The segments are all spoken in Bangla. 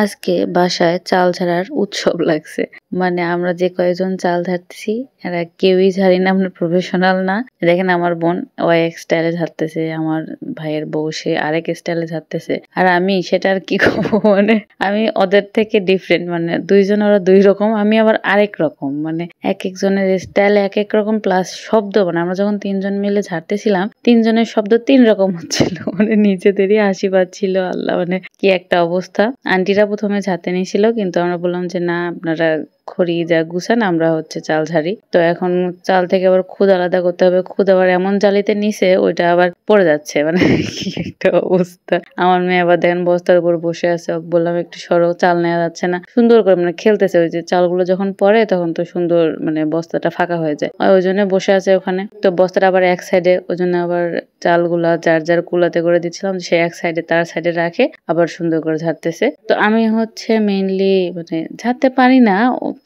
আজকে বাসায় চাল ঝাড়ার উৎসব লাগছে। মানে আমরা যে কয়েকজন চাল ঝাড়তেছি এরা কেউই ঝাড়ি না, আমরা প্রফেশনাল না। দেখেন আমার বোন ও এক স্টাইলে ঝাড়তেছে, আমার ভাইয়ের বউ সে আরেক স্টাইলে ঝাড়তেছে, আর আমি সেটা আর কি করবো মানে আমি ওদের থেকে ডিফারেন্ট, মানে দুইজন ওরা দুই রকম, আমি আবার আরেক রকম। মানে এক একজনের স্টাইল এক এক রকম, প্লাস শব্দ, মানে আমরা যখন তিনজন মিলে ঝাড়তেছিলাম তিনজনের শব্দ তিন রকম হচ্ছিল, মানে নিজেদেরই হাসি পাচ্ছিল। আল্লাহ, মানে কি একটা অবস্থা। আন্টিরা প্রথমে ঝাড়তে নিয়েছিল, কিন্তু আমরা বললাম যে না, আপনারা খড়ি যা গুছান, আমরা হচ্ছে চাল ঝাড়ি। তো এখন চাল থেকে আবার খুদ আলাদা করতে হবে, খুদ আবার এমন জালিতে নিছে ওইটা আবার পড়ে যাচ্ছে, মানে কি একটা অবস্থা। আমার মেয়ে আবার দেখেন বস্তার উপর বসে আছে, ওকে বললাম একটু সরো, চাল নেওয়া যাচ্ছে না। সুন্দর করে মানে খেলতেছে, ওই যে চালগুলো যখন পড়ে তখন তো সুন্দর মানে বস্তাটা ফাঁকা হয়ে যায়, ওই জন্য বসে আছে ওখানে। তো বস্তাটা আবার এক সাইডে, ওই জন্য আবার চালগুলা যার যার কুলাতে করে দিচ্ছিলাম, সে এক সাইডে তার সাইডে রাখে আবার সুন্দর করে ঝাড়তেছে। তো আমি হচ্ছে মেইনলি মানে ঝাড়তে পারি না,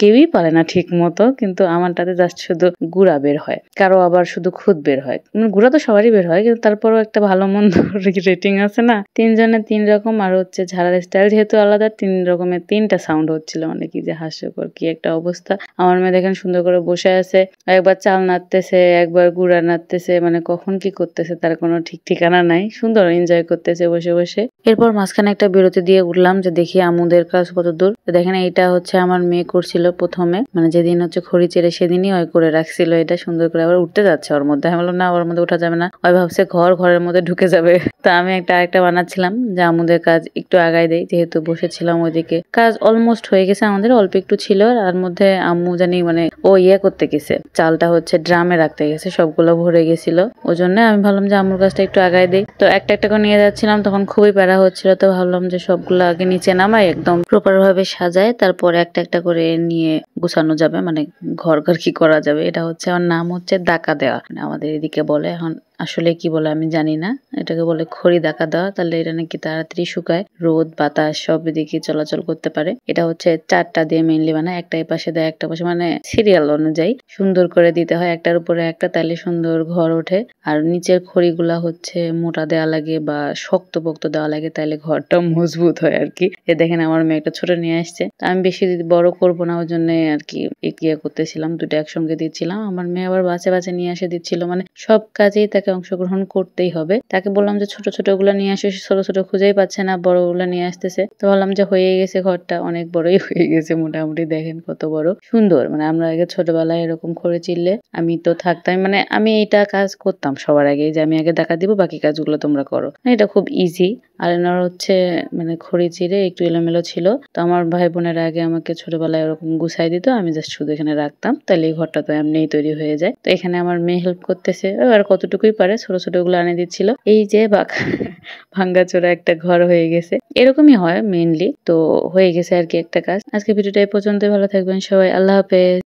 কেউই পারে না ঠিক মতো, কিন্তু আমারটাতে জাস্ট শুধু গুড়া বের হয়, কারো আবার শুধু খুদ বের হয়। গুড়া তো সবারই বের হয়, কিন্তু তারপরও একটা ভালো মন্দ রেটিং আছে না। তিনজনের তিন রকম, আর হচ্ছে ঝাড়ার স্টাইল যেহেতু আলাদা, তিন রকমের তিনটা সাউন্ড হচ্ছিল, মানে কি যে হাস্যকর কি একটা অবস্থা। আমার মেয়ে দেখেন সুন্দর করে বসে আছে, একবার চাল নাড়তেছে, একবার গুড়া নাড়তেছে, মানে কখন কি করতেছে তার কোনো ঠিক ঠিকানা নাই। সুন্দর এনজয় করতেছে বসে বসে। এরপর মাঝখানে একটা বিরতি দিয়ে উঠলাম যে দেখি আমুদের কাজ কত দূর। দেখেন এইটা হচ্ছে আমার মেয়ে করছিল প্রথমে, মানে যেদিন হচ্ছে খড়ি চেড়ে সেদিনই ওই করে রাখছিল এটা সুন্দর করে, আবার উঠতে যাচ্ছে ওর মধ্যে। আমি বললাম না, ওর মধ্যে উঠা যাবে না, ওই ভাবছে ঘরের মধ্যে ঢুকে যাবে। তা আমি আরেকটা বানাচ্ছিলাম যে আমুদের কাজ একটু আগাই দেই, যেহেতু বসেছিলাম ওইদিকে। কাজ অলমোস্ট হয়ে গেছে, আমাদের অল্প একটু ছিল। আর মধ্যে আম্মু জানি মানে ও করতে গেছে, চালটা হচ্ছে ড্রামে রাখতে গেছে, সবগুলো ভরে গেছিল। ওই জন্য আমি ভাবলাম যে আম্মুর কাজটা একটু আগাই দেই। তো একটা একটা করে নিয়ে যাচ্ছিলাম, তখন খুবই প্যারা হচ্ছিল। তো ভাবলাম যে সবগুলো আগে নিচে নামাই, একদম প্রপার ভাবে সাজায়, তারপরে একটা একটা করে নিয়ে গুছানো যাবে, মানে ঘর কি করা যাবে। এটা হচ্ছে আমার নাম হচ্ছে ডাকা দেওয়া, মানে আমাদের এদিকে বলে। এখন আসলে কি বলে আমি জানি না, এটাকে বলে খড়ি ডাকা দেওয়া। তাহলে এটা নাকি তাড়াতাড়ি শুকায়, রোদ বাতাস সব দিকে চলাচল করতে পারে। এটা হচ্ছে চারটা দিয়ে মেইনলি বানায়, একটা এই পাশে দেয় একটা পাশে, মানে সিরিয়াল অনুযায়ী সুন্দর করে দিতে হয়, একটার উপরে একটা, তাহলে সুন্দর ঘর ওঠে। আর নিচের খড়িগুলা হচ্ছে মোটা দেওয়া লাগে বা শক্ত পোক্ত দেওয়া লাগে, তাহলে ঘরটা মজবুত হয় আর কি। এ দেখেন আমার মেয়ে একটা ছোট নিয়ে আসছে, আমি বেশি বড় করবো না, ওই জন্য আর কি করতেছিলাম, দুটো একসঙ্গে দিচ্ছিলাম। আমার মেয়ে আবার বাঁচে বাঁচে নিয়ে এসে দিচ্ছিল, মানে সব কাজেই তাকে অংশগ্রহণ করতেই হবে। তাকে বললাম যে ছোট ছোট গুলা নিয়ে আসে, ছোট ছোট খুঁজেই পাচ্ছে না, বড় গুলা নিয়ে আসতেছে। তো বললাম যে হয়ে গেছে, ঘরটা অনেক বড়ই হয়ে গেছে মোটামুটি। দেখেন কত বড় সুন্দর, মানে আমরা আগে ছোটবেলায় এরকম করে চিনলে আমি তো থাকতাম, মানে আমি এটা কাজ করতাম সবার আগে, যে আমি আগে টাকা দিব, বাকি কাজগুলো তোমরা করো। এটা খুব ইজি। আর এনার হচ্ছে মানে খড়ি চিড়ে একটু এলোমেলো ছিল, তো আমার ভাই বোনের আগে আমাকে ছোটবেলায় ওরকম গুছাই দিত, আমি জাস্ট শুধু এখানে রাখতাম, তাহলে এই ঘরটা তো এমনিই তৈরি হয়ে যায়। তো এখানে আমার মেয়ে হেল্প করতেছে, আর কতটুকুই পারে ছোট ছোট গুলো আনে দিচ্ছিল। এই যে ভাঙ্গাচোরা একটা ঘর হয়ে গেছে, এরকমই হয় মেইনলি। তো হয়ে গেছে আর কি একটা কাজ। আজকে ভিডিওটা এই পর্যন্ত, ভালো থাকবেন সবাই, আল্লাহ হাফেজ।